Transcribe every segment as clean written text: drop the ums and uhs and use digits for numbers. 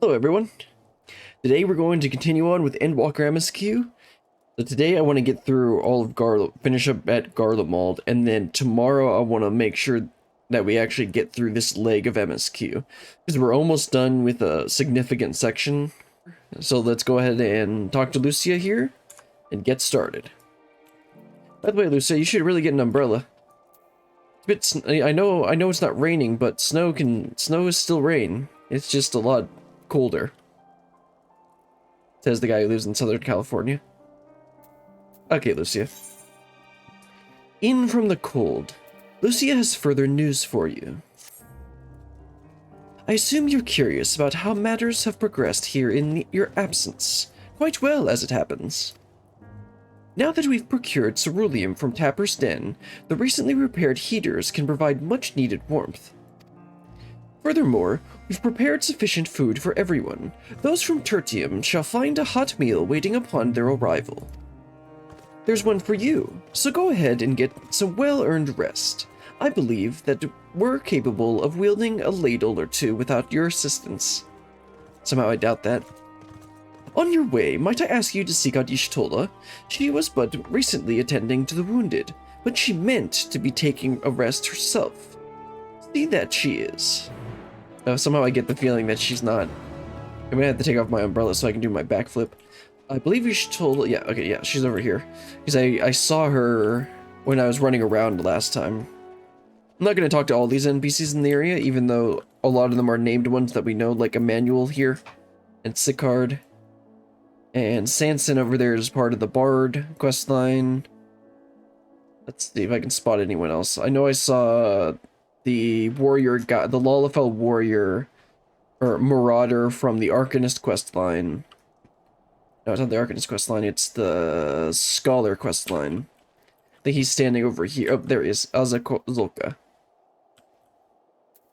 Hello everyone. Today we're going to continue on with Endwalker MSQ. So today I want to get through all of finish up at Garlemald, and then tomorrow I want to make sure that we actually get through this leg of MSQ. Because we're almost done with a significant section. So let's go ahead and talk to Lucia here and get started. By the way, Lucia, you should really get an umbrella. I know it's not raining, but snow is still rain. It's just a lot colder. Says the guy who lives in Southern California. Okay, Lucia. In from the cold. Lucia has further news for you. I assume you're curious about how matters have progressed here in your absence. Quite well, as it happens. Now that we've procured ceruleum from Tapper's Den, the recently repaired heaters can provide much-needed warmth. Furthermore, we've prepared sufficient food for everyone. Those from Tertium shall find a hot meal waiting upon their arrival. There's one for you, so go ahead and get some well-earned rest. I believe that we're capable of wielding a ladle or two without your assistance. Somehow I doubt that. On your way, might I ask you to seek out Y'shtola? She was but recently attending to the wounded, but she meant to be taking a rest herself. See that she is. Somehow I get the feeling that she's not. I'm gonna have to take off my umbrella so I can do my backflip. I believe Y'shtola, yeah, okay, yeah, she's over here. Because I saw her when I was running around last time. I'm not gonna talk to all these NPCs in the area, even though a lot of them are named ones that we know, like Emmanuel here, and Sicard. And Sanson over there is part of the Bard questline. Let's see if I can spot anyone else. I know I saw the warrior guy, the Lalafell warrior, or marauder from the Arcanist questline. No, it's not the Arcanist questline, it's the Scholar questline. I think he's standing over here. Oh, there he is, Azazulka.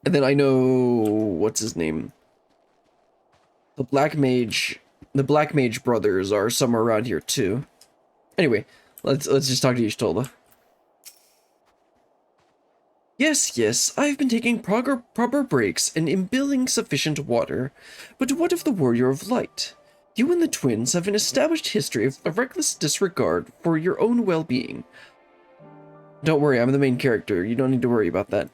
And then I know, what's his name? The Black Mage brothers are somewhere around here too. Anyway, let's just talk to Y'shtola. Yes, I've been taking proper breaks and imbibing sufficient water. But what of the Warrior of Light? You and the twins have an established history of reckless disregard for your own well-being. Don't worry, I'm the main character. You don't need to worry about that.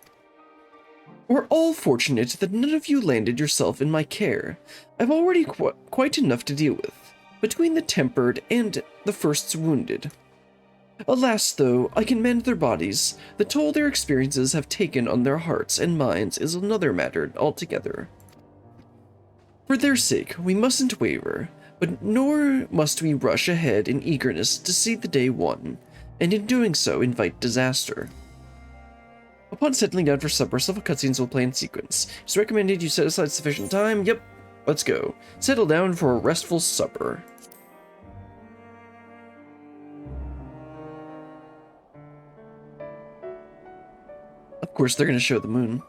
We're all fortunate that none of you landed yourself in my care. I've already quite enough to deal with, between the tempered and the first's wounded. Alas, though, I can mend their bodies. The toll their experiences have taken on their hearts and minds is another matter altogether. For their sake, we mustn't waver, but nor must we rush ahead in eagerness to see the day won, and in doing so invite disaster. Upon settling down for supper, several cutscenes will play in sequence. It's recommended you set aside sufficient time. Yep, let's go. Settle down for a restful supper. Of course, they're going to show the moon.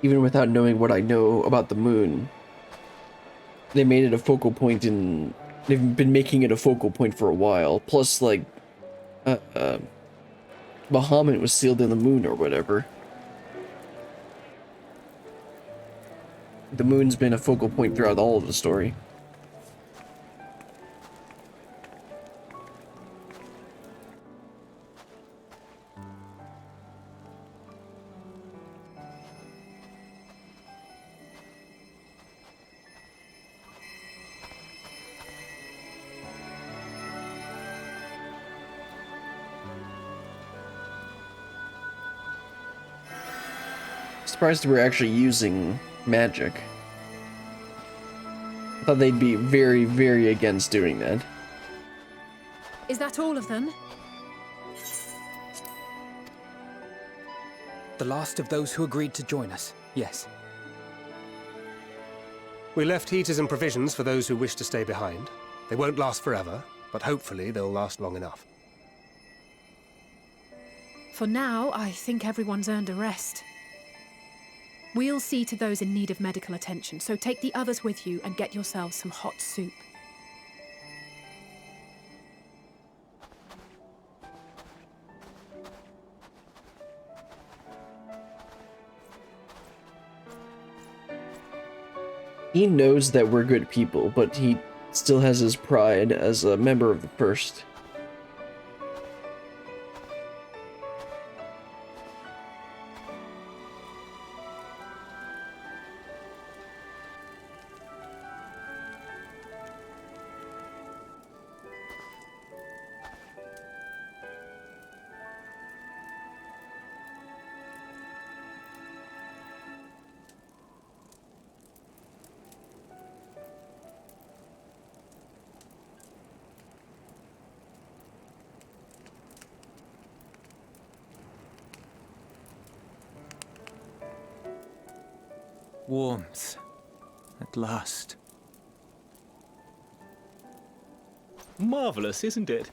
Even without knowing what I know about the moon, they made it a focal point in... They've been making it a focal point for a while. Plus, like, Bahamut was sealed in the moon or whatever. The moon's been a focal point throughout all of the story. Surprised we're actually using magic. I thought they'd be very, very against doing that. Is that all of them? The last of those who agreed to join us, yes. We left heaters and provisions for those who wish to stay behind. They won't last forever, but hopefully they'll last long enough. For now, I think everyone's earned a rest. We'll see to those in need of medical attention, so take the others with you and get yourselves some hot soup. He knows that we're good people, but he still has his pride as a member of the First. Warmth. At last. Marvelous, isn't it?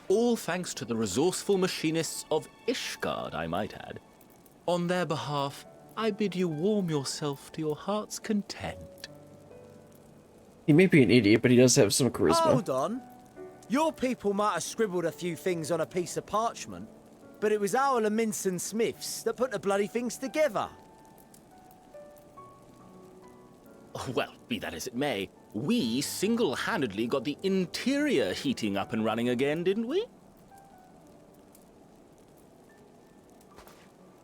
All thanks to the resourceful machinists of Ishgard, I might add. On their behalf, I bid you warm yourself to your heart's content. He may be an idiot, but he does have some charisma. Hold on. Your people might have scribbled a few things on a piece of parchment, but it was our Leminson Smiths that put the bloody things together. Well, be that as it may, we single-handedly got the interior heating up and running again, didn't we?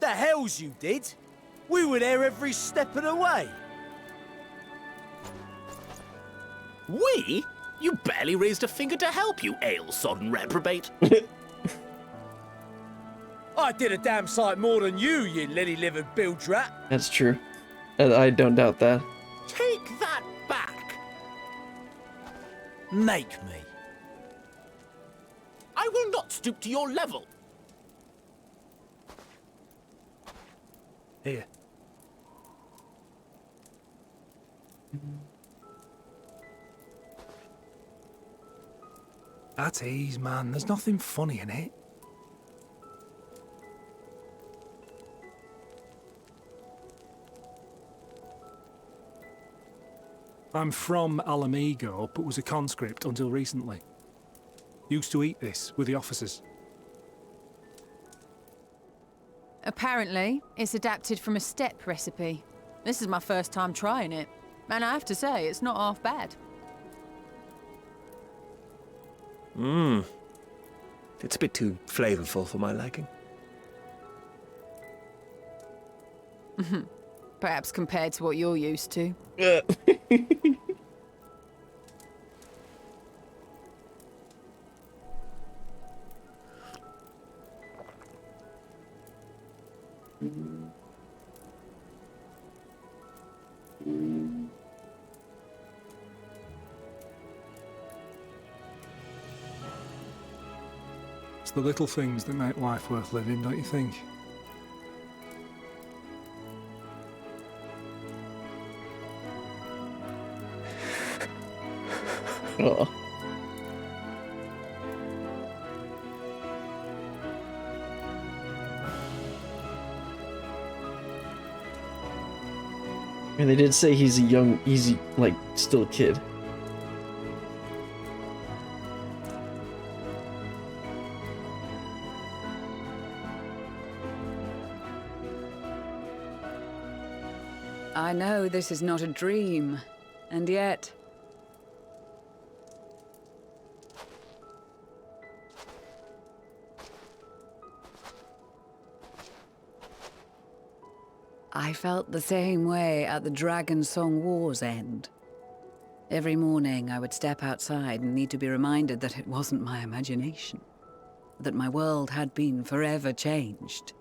The hells you did! We were there every step of the way. We? You barely raised a finger to help, you ale-sodden reprobate. I did a damn sight more than you, you lily-livered bilge rat. That's true. I don't doubt that. Take that back! Make me. I will not stoop to your level. Here. At ease, man. There's nothing funny in it. I'm from Alamigo, but was a conscript until recently. Used to eat this with the officers. Apparently, it's adapted from a steppe recipe. This is my first time trying it, and I have to say, it's not half bad. It's a bit too flavorful for my liking. Perhaps compared to what you're used to. It's the little things that make life worth living, don't you think? Oh. And they did say he's a young, easy, like, still a kid. I know this is not a dream, and yet... I felt the same way at the Dragon Song War's end. Every morning I would step outside and need to be reminded that it wasn't my imagination, that my world had been forever changed.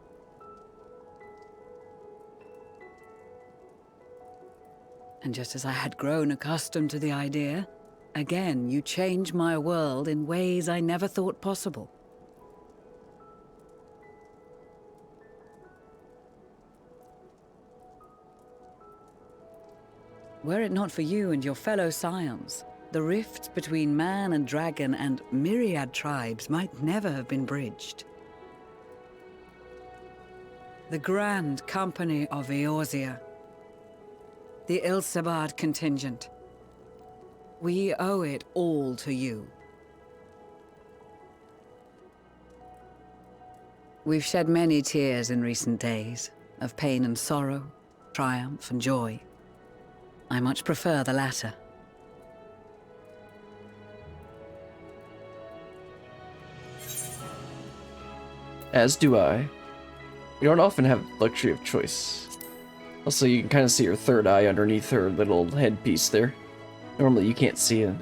And just as I had grown accustomed to the idea, again you change my world in ways I never thought possible. Were it not for you and your fellow scions, the rifts between man and dragon and myriad tribes might never have been bridged. The Grand Company of Eorzea, the Ilsabard contingent, we owe it all to you. We've shed many tears in recent days, of pain and sorrow, triumph and joy. I much prefer the latter. As do I. We don't often have the luxury of choice. Also, you can kind of see her third eye underneath her little headpiece there. Normally, you can't see it.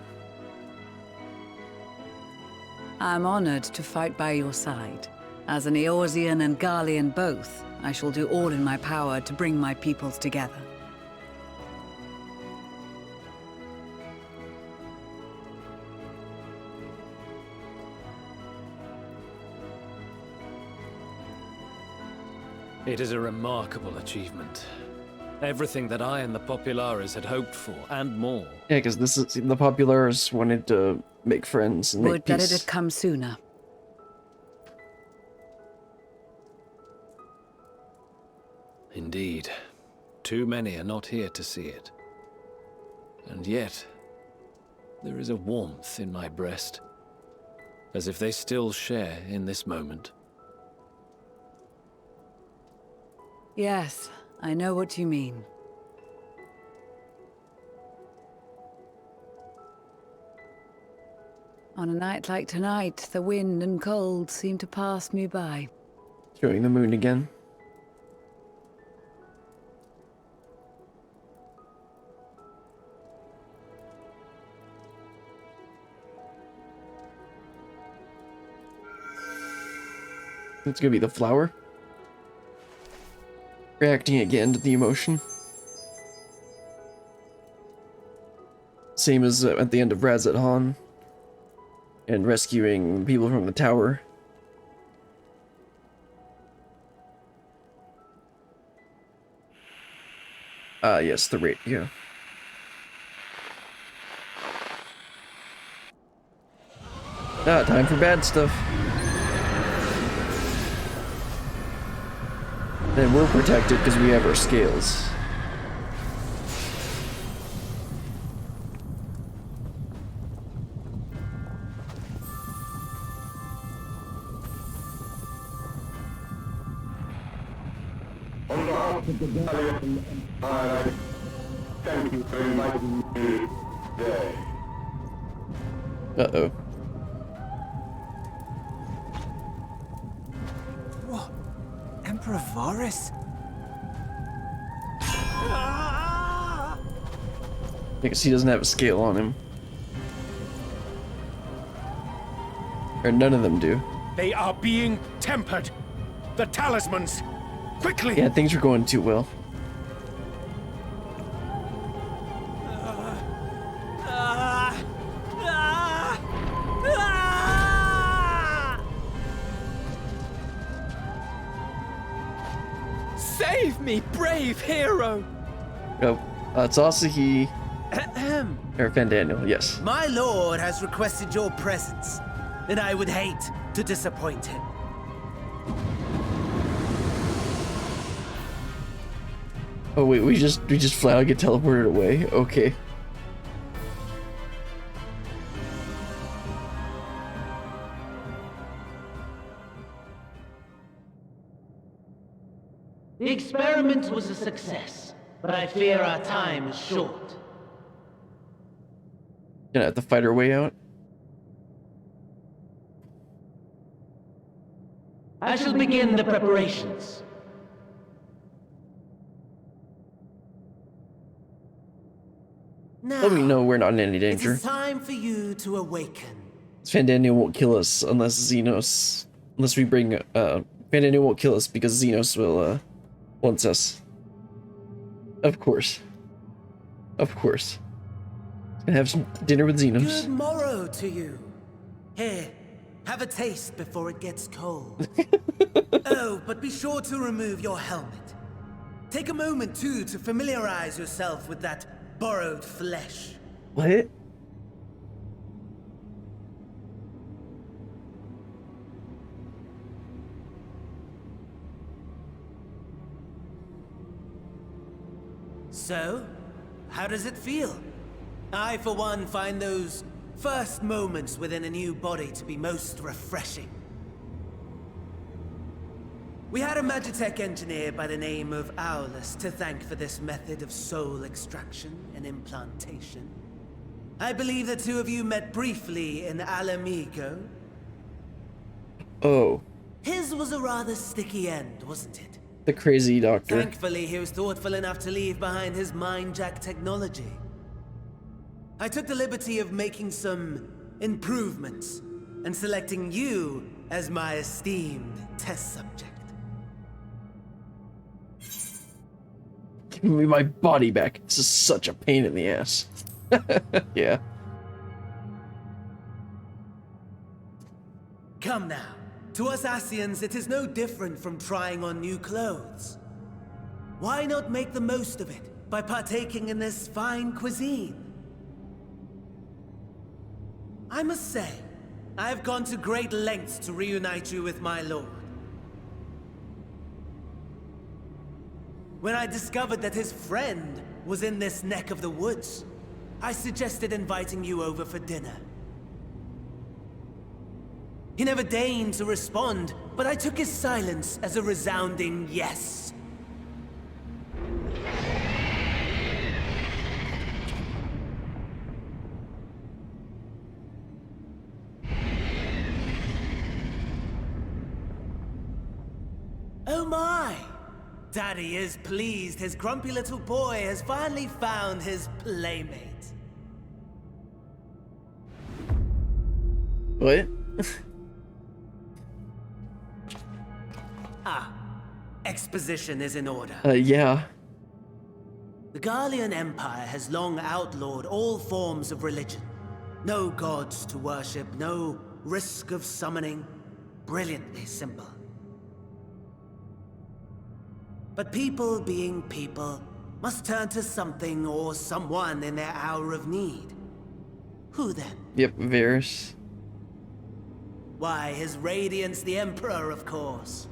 I'm honored to fight by your side. As an Eorzean and Garlean both, I shall do all in my power to bring my peoples together. It is a remarkable achievement. Everything that I and the Populares had hoped for, and more. Yeah, because this is the Populares wanted to make friends and make Would that peace. it had come sooner. Indeed. Too many are not here to see it. And yet, there is a warmth in my breast, as if they still share in this moment. Yes, I know what you mean. On a night like tonight, the wind and cold seem to pass me by. Showing the moon again. It's gonna be the flower. Reacting again to the emotion. Same as at the end of Razat Han. And rescuing people from the tower. Yes, the rate, yeah. Time for bad stuff. Then we're protected because we have our scales. On behalf of the Garlemald Empire, thank you for inviting me today. Uh-oh. What? Emperor Varys? Because he doesn't have a scale on him. Or none of them do. They are being tempered. The talismans. Quickly! Yeah, things are going too well. Save me, brave hero! Oh, it's Asahi or Fandaniel, yes. My lord has requested your presence, and I would hate to disappoint him. Oh wait, we just flat out get teleported away? Okay. The experiment was a success, but I fear our time is short. Gonna have to fight our way out. I shall begin the preparations. Now, Let me know we're not in any it danger. is time for you to awaken. Fandaniel won't kill us unless we bring, Fandaniel won't kill us because Xenos will, wants us. Of course. Of course. Gonna have some dinner with Xenos. Good morrow to you. Here, have a taste before it gets cold. Oh, but be sure to remove your helmet. Take a moment, too, to familiarize yourself with that borrowed flesh. What? So, how does it feel? I, for one, find those first moments within a new body to be most refreshing. We had a Magitech engineer by the name of Aulus to thank for this method of soul extraction and implantation. I believe the two of you met briefly in Alamigo. Oh. His was a rather sticky end, wasn't it? The crazy doctor. Thankfully, he was thoughtful enough to leave behind his mind-jack technology. I took the liberty of making some improvements and selecting you as my esteemed test subject. Give me my body back. This is such a pain in the ass. Yeah. Come now. To us Asians, it is no different from trying on new clothes. Why not make the most of it by partaking in this fine cuisine? I must say, I have gone to great lengths to reunite you with my lord. When I discovered that his friend was in this neck of the woods, I suggested inviting you over for dinner. He never deigned to respond, but I took his silence as a resounding yes. Oh my! Daddy is pleased his grumpy little boy has finally found his playmate. What? Exposition is in order. Yeah. The Garlean Empire has long outlawed all forms of religion. No gods to worship, no risk of summoning. Brilliantly simple. But people being people must turn to something or someone in their hour of need. Who then? Yep, Varys. Why, His Radiance the Emperor, of course.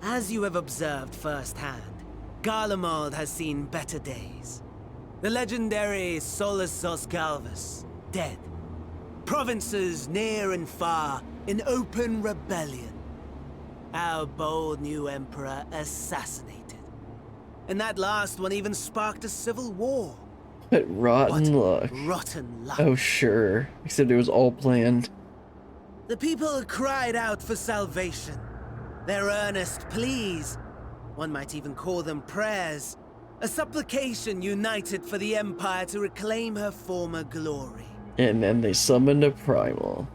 As you have observed firsthand, Garlemald has seen better days. The legendary Solus Galvus, dead. Provinces near and far in open rebellion. Our bold new emperor assassinated. And that last one even sparked a civil war. But rotten luck. Rotten luck. Oh, sure. Except it was all planned. The people cried out for salvation. Their earnest pleas, one might even call them prayers, a supplication united for the Empire to reclaim her former glory. And then they summoned a primal.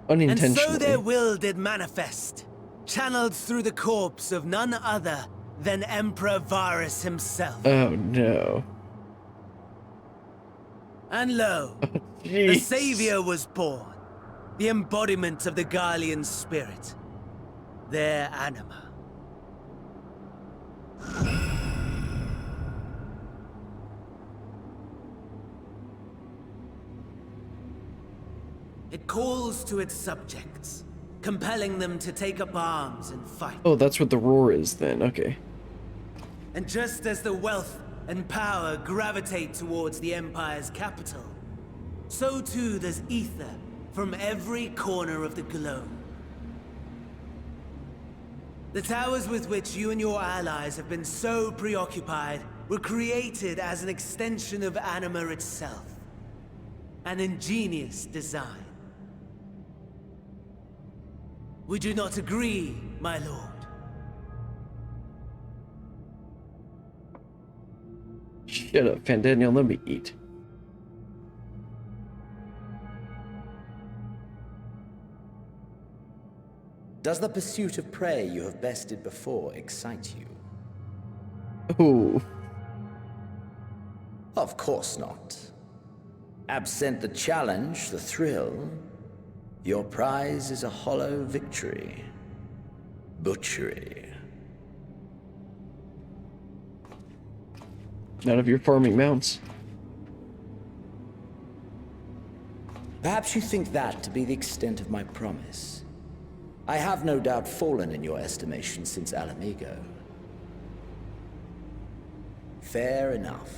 Unintentionally. And so their will did manifest, channeled through the corpse of none other than Emperor Varys himself. Oh no. And lo, the Savior was born, the embodiment of the Garlean spirit, their anima. It calls to its subjects, compelling them to take up arms and fight. Oh, that's what the roar is then. Okay. And just as the wealth and power gravitate towards the Empire's capital, so too does ether from every corner of the globe. The towers with which you and your allies have been so preoccupied were created as an extension of Anima itself. An ingenious design. Would you not agree, my lord? Shut up, Fandaniel, let me eat. Does the pursuit of prey you have bested before excite you? Ooh. Of course not. Absent the challenge, the thrill, your prize is a hollow victory. Butchery. Not if you're farming mounts. Perhaps you think that to be the extent of my promise. I have no doubt fallen in your estimation since Alamigo. Fair enough.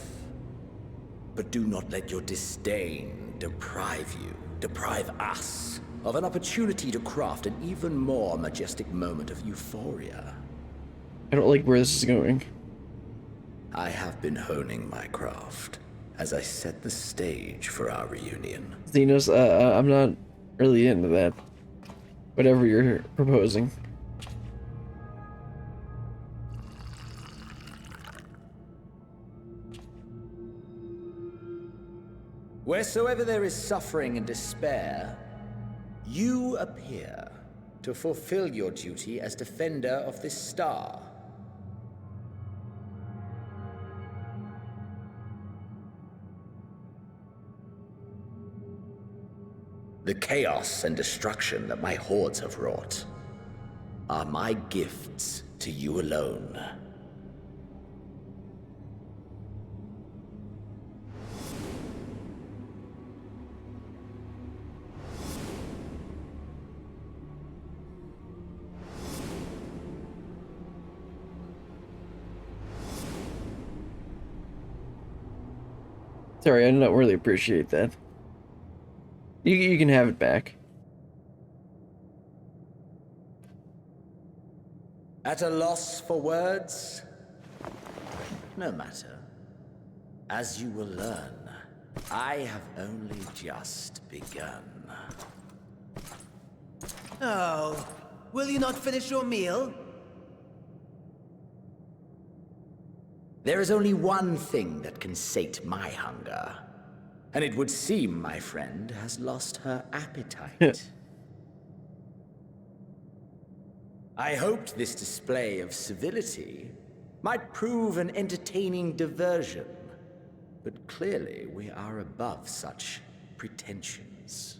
But do not let your disdain deprive you deprive us of an opportunity to craft an even more majestic moment of euphoria. I don't like where this is going. I have been honing my craft as I set the stage for our reunion. Xenos, I'm not really into that. Whatever you're proposing. Wheresoever there is suffering and despair, you appear to fulfill your duty as defender of this star. The chaos and destruction that my hordes have wrought are my gifts to you alone. Sorry, I don't really appreciate that. You can have it back. At a loss for words? No matter. As you will learn, I have only just begun. Oh, will you not finish your meal? There is only one thing that can sate my hunger. And it would seem my friend has lost her appetite. I hoped this display of civility might prove an entertaining diversion, but clearly we are above such pretensions.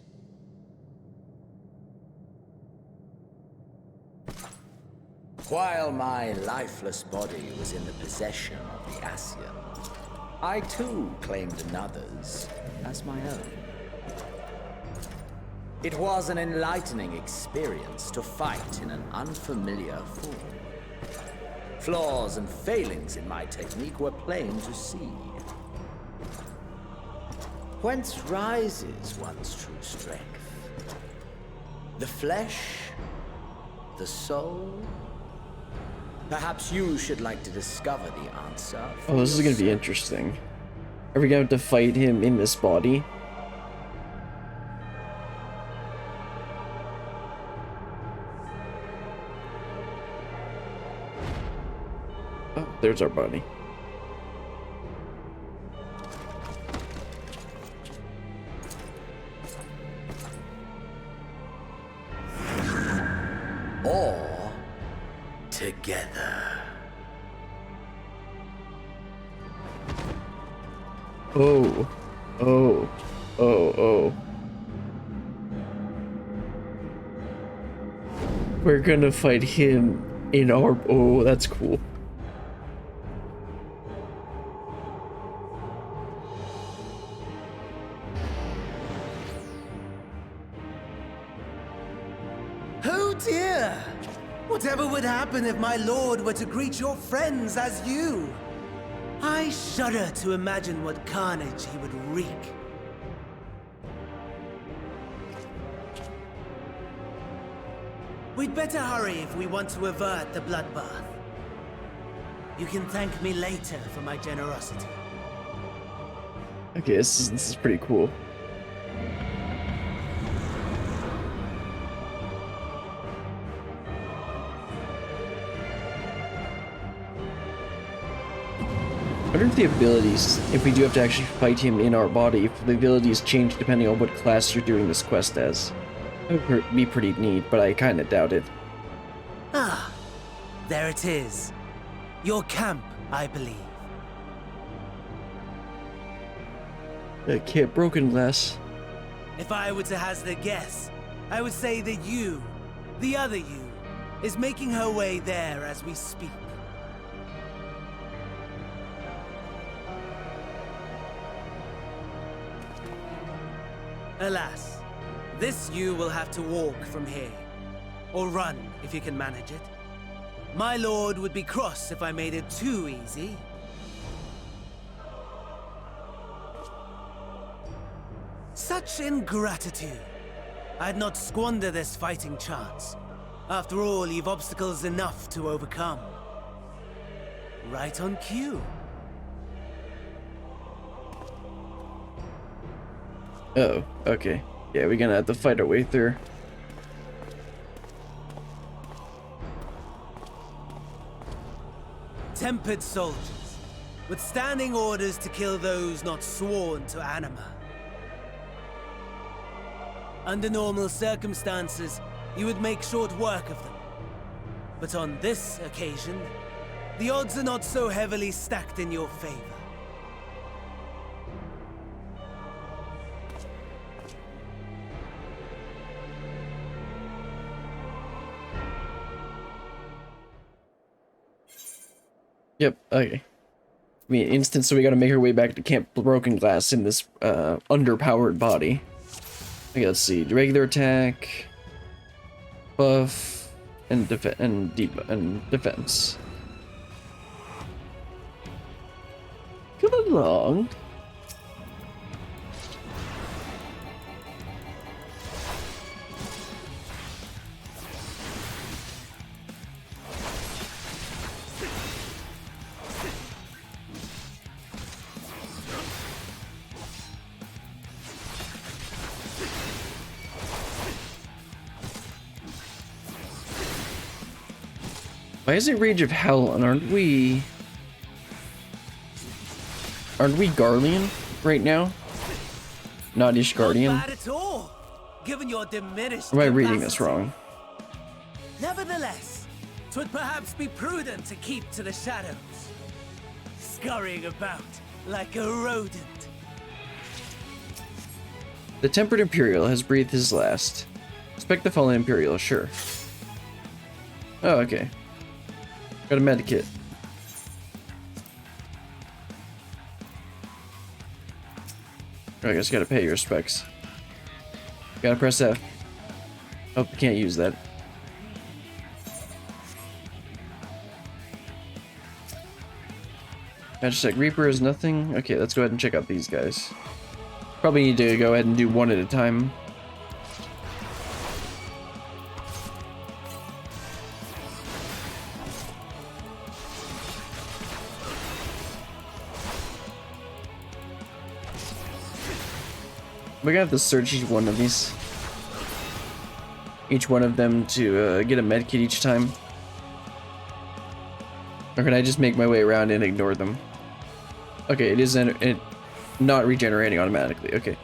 While my lifeless body was in the possession of the Ascian, I too claimed another's as my own. It was an enlightening experience to fight in an unfamiliar form. Flaws and failings in my technique were plain to see. Whence rises one's true strength? The flesh? The soul? Perhaps you should like to discover the answer. Oh, this is gonna be interesting. Are we going to fight him in this body? Oh, there's our body. Or together. Oh, oh, oh, oh. We're gonna fight him in our... Oh, that's cool. Oh dear! Whatever would happen if my lord were to greet your friends as you? I shudder to imagine what carnage he would wreak. We'd better hurry if we want to avert the bloodbath. You can thank me later for my generosity. Okay, this is pretty cool. I wonder if the abilities, if we do have to actually fight him in our body, if the abilities change depending on what class you're doing this quest as. That would be pretty neat, but I kinda doubt it. Ah, there it is. Your camp, I believe. Camp Broken Glass. If I were to hazard a guess, I would say that you, the other you, is making her way there as we speak. Alas, this you will have to walk from here. Or run, if you can manage it. My lord would be cross if I made it too easy. Such ingratitude. I'd not squander this fighting chance. After all, you've obstacles enough to overcome. Right on cue. Oh, okay. Yeah, we're gonna have to fight our way through. Tempered soldiers, with standing orders to kill those not sworn to anima. Under normal circumstances, you would make short work of them. But on this occasion, the odds are not so heavily stacked in your favor. Yep, okay. I mean, instant, so we gotta make our way back to Camp Broken Glass in this, underpowered body. Okay, let's see. Regular attack, buff, and defense. Come along. Why is it Rage of Hell, and aren't we Garlean right now? Not Ishgardian? Not bad at all, given your diminished Or am I reading this capacity. wrong? Nevertheless, 'twould perhaps be prudent to keep to the shadows, scurrying about like a rodent. The Tempered Imperial has breathed his last. Expect the fallen Imperial, sure. Oh, okay. Got a medkit. I guess gotta pay your respects. Gotta press F. Oh, can't use that. Magic Reaper is nothing. Okay, let's go ahead and check out these guys. Probably need to go ahead and do one at a time. We're gonna have to search each one of these. Each one of them to get a medkit each time. Or can I just make my way around and ignore them? Okay, it is not regenerating automatically. Okay.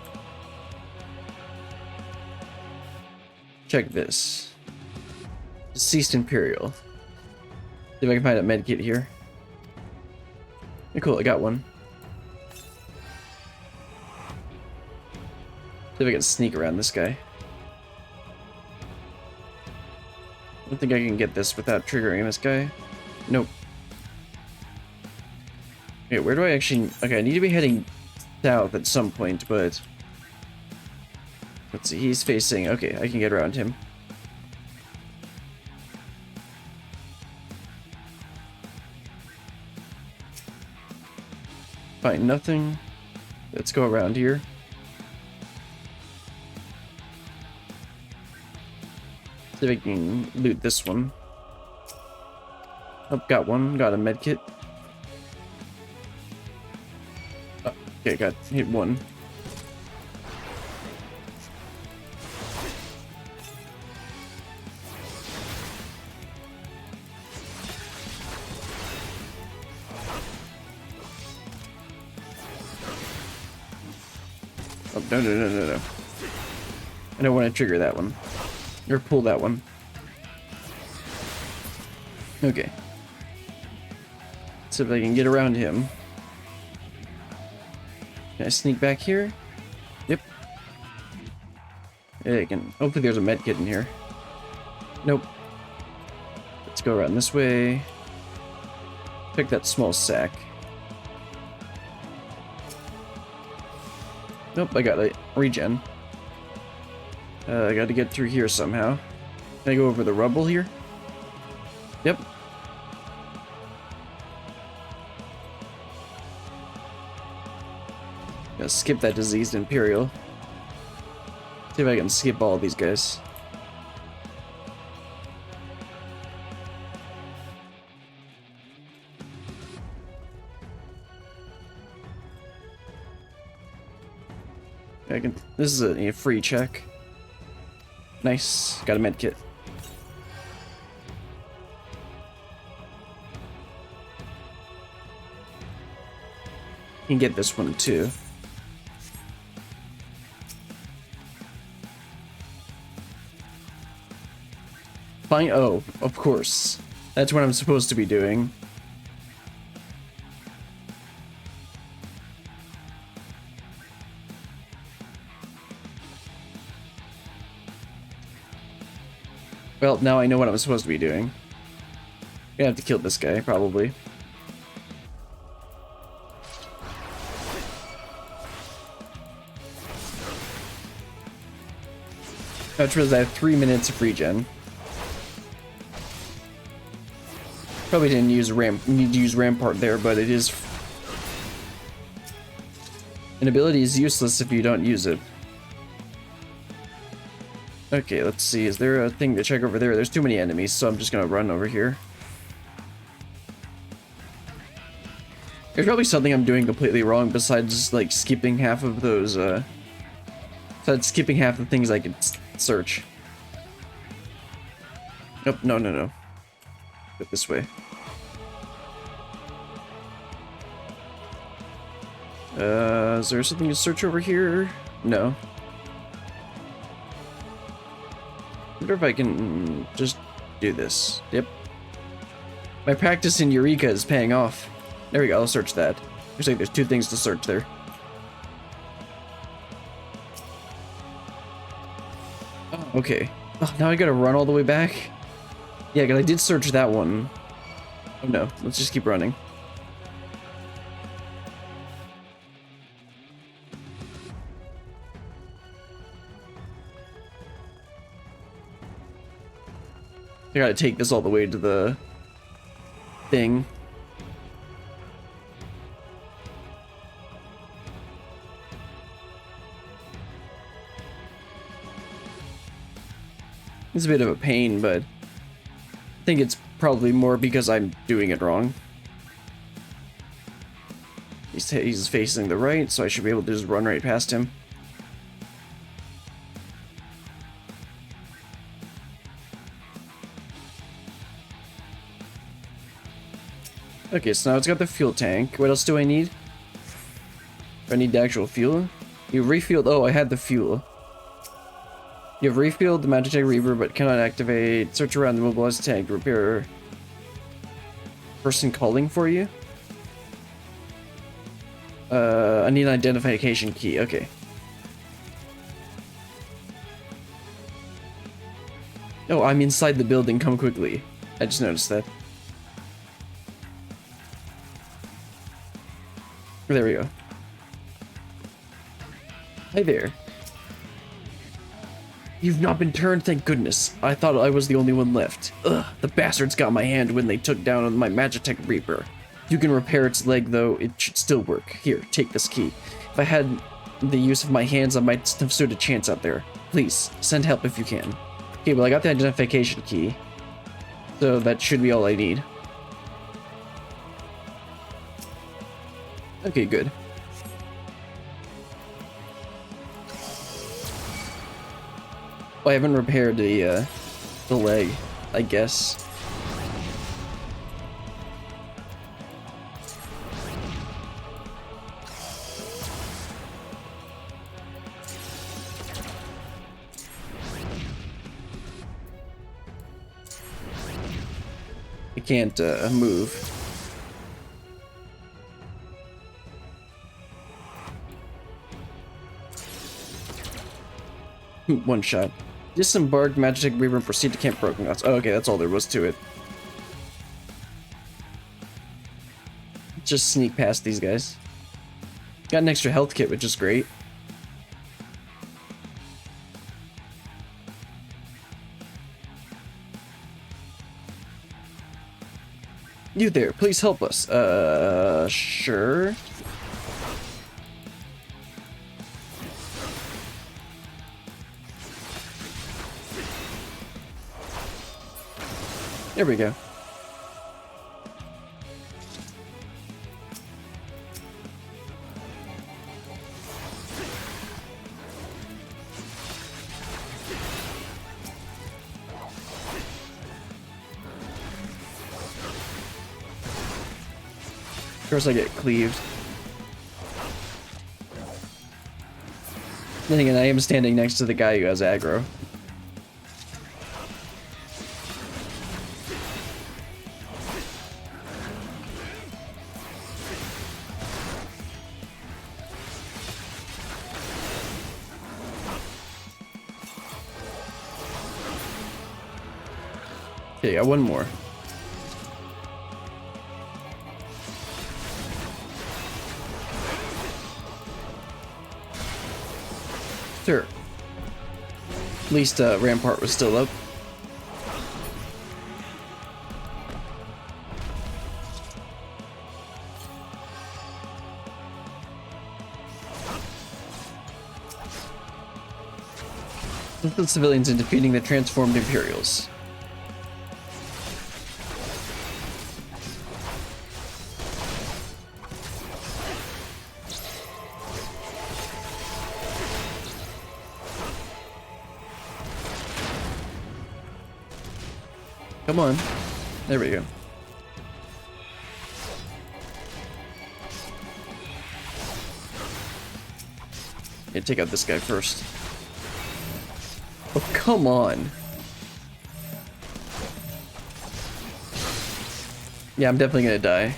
Check this. Deceased Imperial. See if I can find a medkit here. Okay, cool, I got one. See if I can sneak around this guy. I don't think I can get this without triggering this guy. Nope. Okay, where do I actually... Okay, I need to be heading south at some point, but... Let's see, he's facing... Okay, I can get around him. Find nothing. Let's go around here. See if I can loot this one. Oh, got one. Got a medkit. Oh, okay, got hit one. Oh, no. I don't want to trigger that one. Or pull that one. Okay. See if I can get around him. Can I sneak back here? Yep. Yeah, I can. Hopefully there's a medkit in here. Nope. Let's go around this way. Pick that small sack. Nope, I got a regen. I gotta get through here somehow. Can I go over the rubble here? Yep. Gotta skip that diseased Imperial. See if I can skip all these guys. This is a free check. Nice. Got a med kit. You can get this one too. Fine. Oh, of course. That's what I'm supposed to be doing. Well, now I know what I'm supposed to be doing. Gonna have to kill this guy, probably. I just realized I have 3 minutes of regen. Probably didn't use need to use Rampart there, but it is... An ability is useless if you don't use it. Okay, let's see. Is there a thing to check over there? There's too many enemies, so I'm just gonna run over here. There's probably something I'm doing completely wrong besides, like, skipping half of those, besides skipping half the things I could search. Nope, no. Go this way. Is there something to search over here? No. I wonder if I can just do this. Yep. My practice in Eureka is paying off. There we go, I'll search that. Looks like there's 2 things to search there. Oh, okay. Oh, now I gotta run all the way back? Yeah, because I did search that one. Oh no, let's just keep running. I gotta take this all the way to the thing. It's a bit of a pain, but I think it's probably more because I'm doing it wrong. He's facing the right, so I should be able to just run right past him. Okay, so now it's got the fuel tank. What else do I need? Do I need the actual fuel? You refilled. Oh, I had the fuel. You have refilled the Magitech Reaver, but cannot activate. Search around the mobilized tank to repair. Person calling for you? I need an identification key. Okay. Oh, I'm inside the building. Come quickly. I just noticed that. There we go. Hi there. You've not been turned, thank goodness. I thought I was the only one left. Ugh, the bastards got my hand when they took down my Magitech Reaper. You can repair its leg, though. It should still work. Here, take this key. If I had the use of my hands, I might have stood a chance out there. Please, send help if you can. Okay, well, I got the identification key. So that should be all I need. Okay, good. Well, I haven't repaired the leg, I guess. I can't move. One shot. Disembark Magitech Reaver and proceed to Camp Broken Glass. Oh, okay, that's all there was to it. Just sneak past these guys. Got an extra health kit, which is great. You there, please help us. Sure. There we go. Of course I get cleaved. Then again, I am standing next to the guy who has aggro. Okay, got one more. Sure. At least Rampart was still up. The civilians in defeating the transformed Imperials. Come on. There we go. Yeah, take out this guy first. Oh, come on. Yeah, I'm definitely gonna die.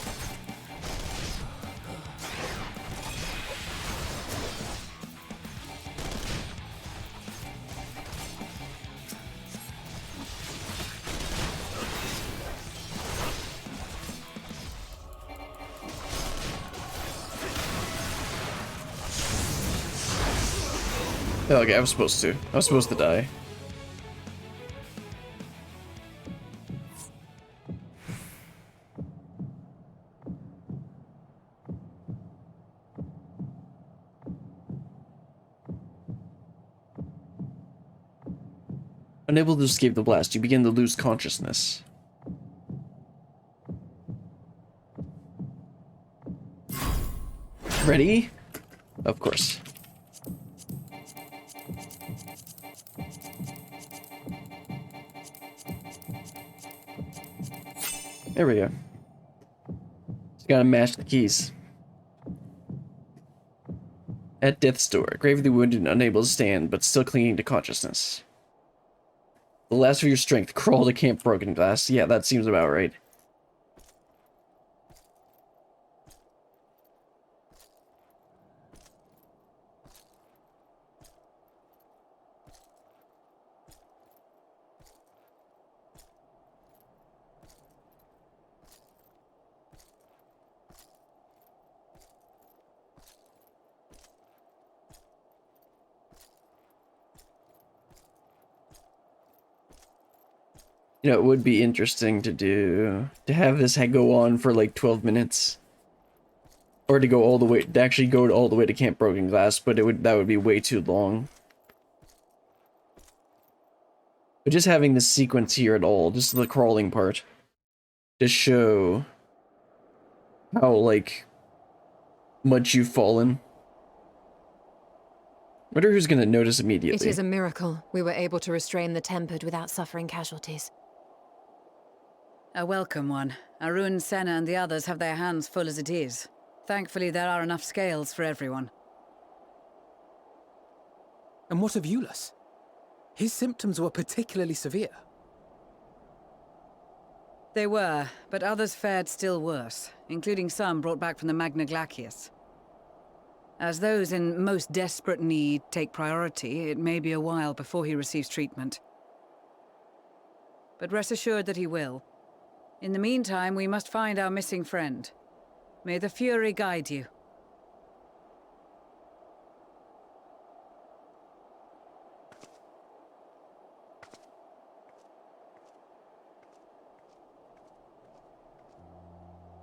Oh, okay, I was supposed to. I was supposed to die. Unable to escape the blast, you begin to lose consciousness. Ready? Of course. There we go. Just gotta mash the keys. At death's door, gravely wounded and unable to stand, but still clinging to consciousness. The last of your strength, crawl to Camp Broken Glass. Yeah, that seems about right. You know, it would be interesting to have this go on for like 12 minutes. Or to go all the way, to actually go all the way to Camp Broken Glass, but that would be way too long. But just having this sequence here at all, just the crawling part, to show how, like, much you've fallen. Wonder who's gonna notice immediately. It is a miracle we were able to restrain the Tempered without suffering casualties. A welcome one. Arun, Senna, and the others have their hands full as it is. Thankfully, there are enough scales for everyone. And what of Eulus? His symptoms were particularly severe. They were, but others fared still worse, including some brought back from the Magna Glacius. As those in most desperate need take priority, it may be a while before he receives treatment. But rest assured that he will. In the meantime, we must find our missing friend. May the Fury guide you.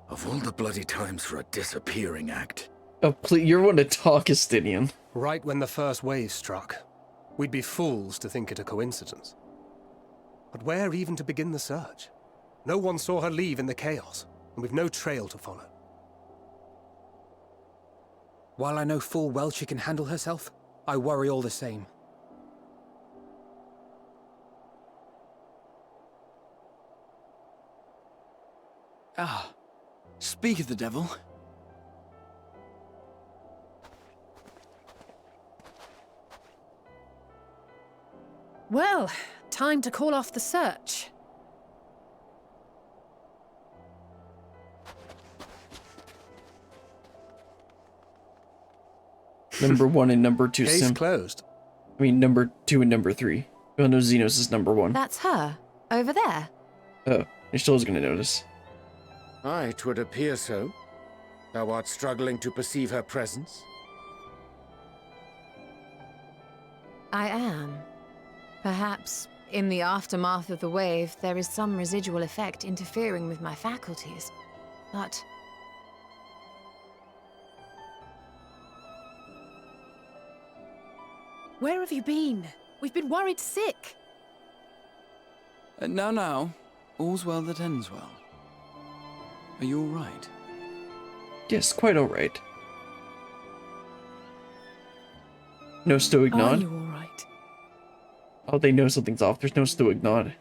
Of all the bloody times for a disappearing act. Oh, please, you're one to talk, Estinian. Right when the first wave struck, we'd be fools to think it a coincidence. But where even to begin the search? No one saw her leave in the chaos, and we've no trail to follow. While I know full well she can handle herself, I worry all the same. Ah, speak of the devil. Well, time to call off the search. Number 1 and number 2 Case simp. closed. I mean, number 2 and number 3. Oh no, Xenos is number 1. That's her. Over there. Oh, I still was gonna notice. Aye, 'twould appear so. Thou art struggling to perceive her presence? I am. Perhaps, in the aftermath of the wave, there is some residual effect interfering with my faculties. But... Where have you been? We've been worried sick. Now, all's well that ends well. Are you all right? Yes, quite alright. No stoic Are nod? you all right? Oh, they know something's off. There's no stoic nod.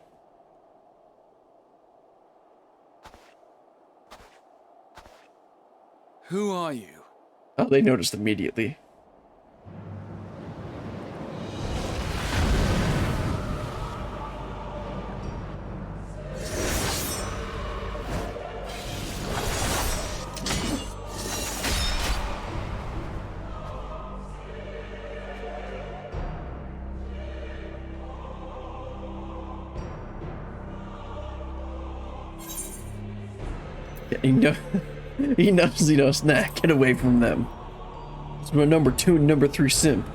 Who are you? Oh, they noticed immediately. Yeah, he knows, nah, get away from them. It's my number 2 and number 3 simp.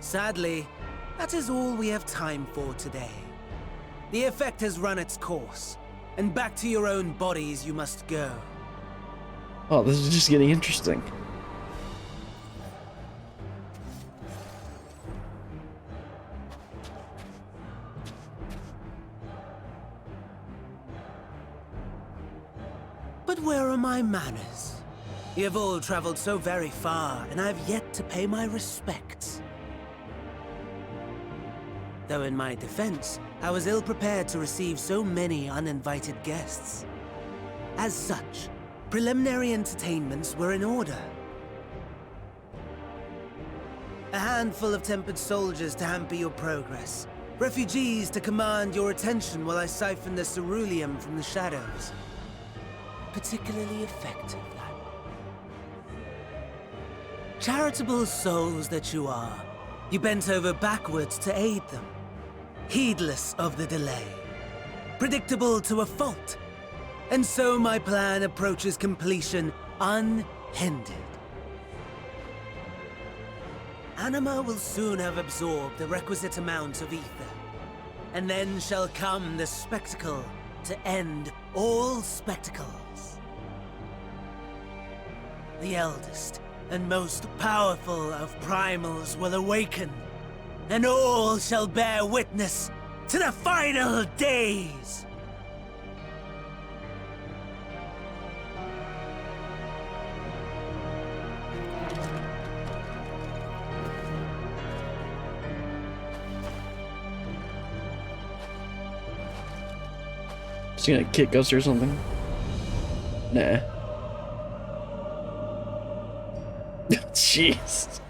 Sadly, that is all we have time for today. The effect has run its course, and back to your own bodies you must go. Oh, this is just getting interesting. But where are my manners? You have all traveled so very far, and I have yet to pay my respects. Though in my defense, I was ill-prepared to receive so many uninvited guests. As such, preliminary entertainments were in order. A handful of tempered soldiers to hamper your progress. Refugees to command your attention while I siphon the ceruleum from the shadows. Particularly effective, that. Charitable souls that you are, you bent over backwards to aid them. Heedless of the delay. Predictable to a fault. And so my plan approaches completion unhindered. Anima will soon have absorbed the requisite amount of ether. And then shall come the spectacle to end all spectacles. The eldest and most powerful of primals will awaken, and all shall bear witness to the final days! Is he gonna kick us or something? Nah. Jeez.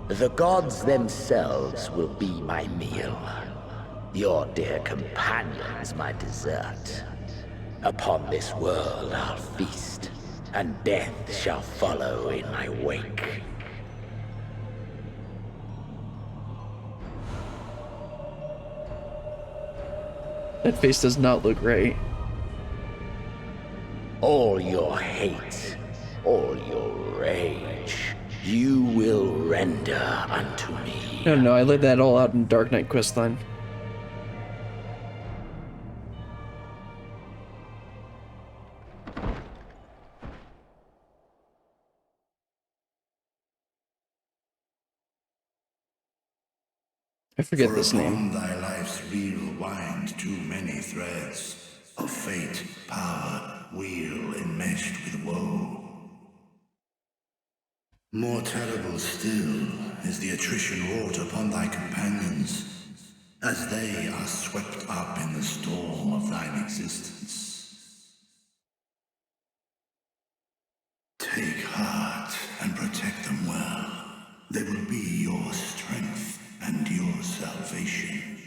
The gods themselves will be my meal. Your dear companions my dessert. Upon this world I'll feast, and death shall follow in my wake. That face does not look right. All your hate, all your rage, you will render unto me. No, I laid that all out in Dark Knight questline. I forget this name. Thy life's reel wind too many threads of fate, power, wheel enmeshed with woe. More terrible still is the attrition wrought upon thy companions, as they are swept up in the storm of thine existence. Take heart and protect them well. They will be your strength and your salvation.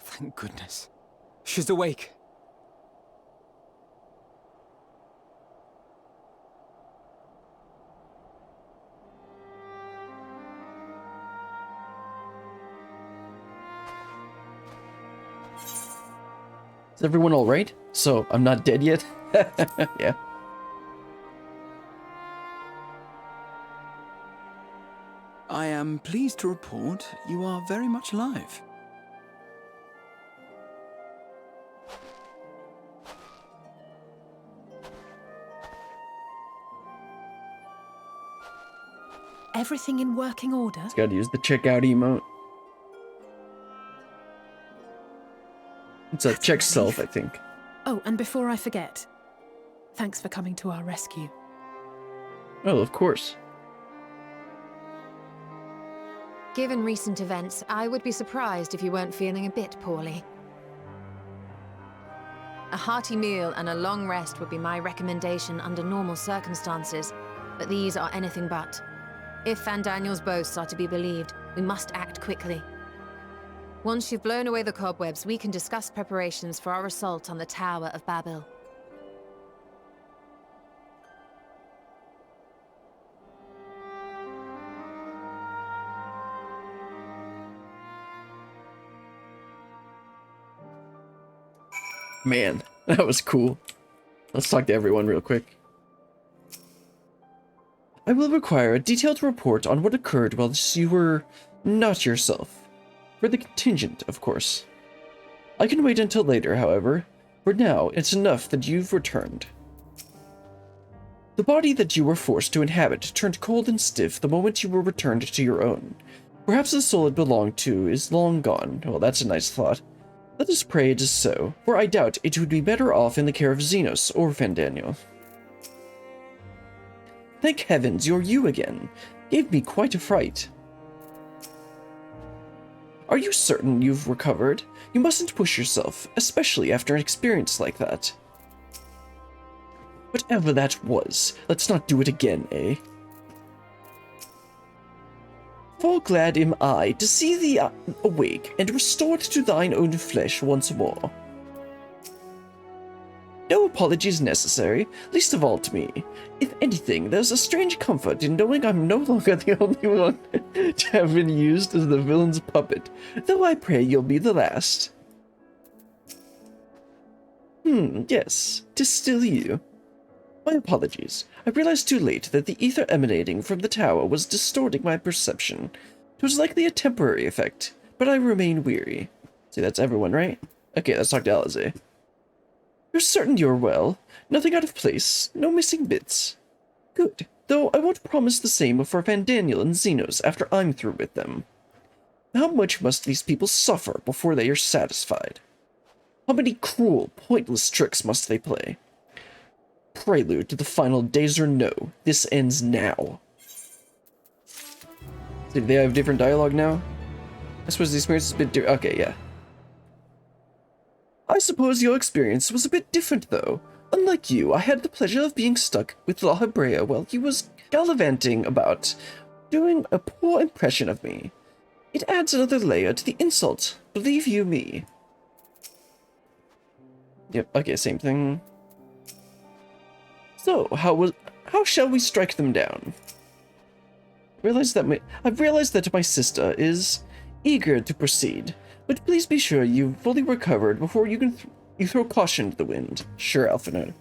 Thank goodness. She's awake. Is everyone alright? So, I'm not dead yet? Yeah. I am pleased to report you are very much alive. Everything in working order? It's gotta use the checkout emote. It's a check self, I think. Oh, and before I forget, thanks for coming to our rescue. Oh, of course. Given recent events, I would be surprised if you weren't feeling a bit poorly. A hearty meal and a long rest would be my recommendation under normal circumstances, but these are anything but. If Van Daniel's boasts are to be believed, we must act quickly. Once you've blown away the cobwebs, we can discuss preparations for our assault on the Tower of Babel. Man, that was cool. Let's talk to everyone real quick. I will require a detailed report on what occurred whilst you were not yourself. For the contingent, of course. I can wait until later, however. For now, it's enough that you've returned. The body that you were forced to inhabit turned cold and stiff the moment you were returned to your own. Perhaps the soul it belonged to is long gone. Well, that's a nice thought. Let us pray it is so, for I doubt it would be better off in the care of Xenos or Fandaniel. Thank heavens you're you again. Gave me quite a fright. Are you certain you've recovered? You mustn't push yourself, especially after an experience like that. Whatever that was, let's not do it again, eh? Full glad am I to see thee awake and restored to thine own flesh once more. No apologies necessary, least of all to me. If anything, there's a strange comfort in knowing I'm no longer the only one to have been used as the villain's puppet, though I pray you'll be the last. Yes, 'tis still you. My apologies. I realized too late that the ether emanating from the tower was distorting my perception. It was likely a temporary effect, but I remain weary. See, that's everyone, right? Okay, let's talk to Alize. You're certain you're well? Nothing out of place? No missing bits? Good, though I won't promise the same for Fandaniel and Xenos after I'm through with them. How much must these people suffer before they are satisfied? How many cruel, pointless tricks must they play? Prelude to the final days or no, this ends now. Do they have different dialogue now? I suppose the experience is a bit different. Okay, yeah. I suppose your experience was a bit different, though. Unlike you, I had the pleasure of being stuck with La Hebrea while he was gallivanting about, doing a poor impression of me. It adds another layer to the insult, believe you me. Yep, okay, same thing. So, how shall we strike them down? I've realized that my sister is eager to proceed, but please be sure you've fully recovered before you throw caution to the wind. Sure, Alphinaud.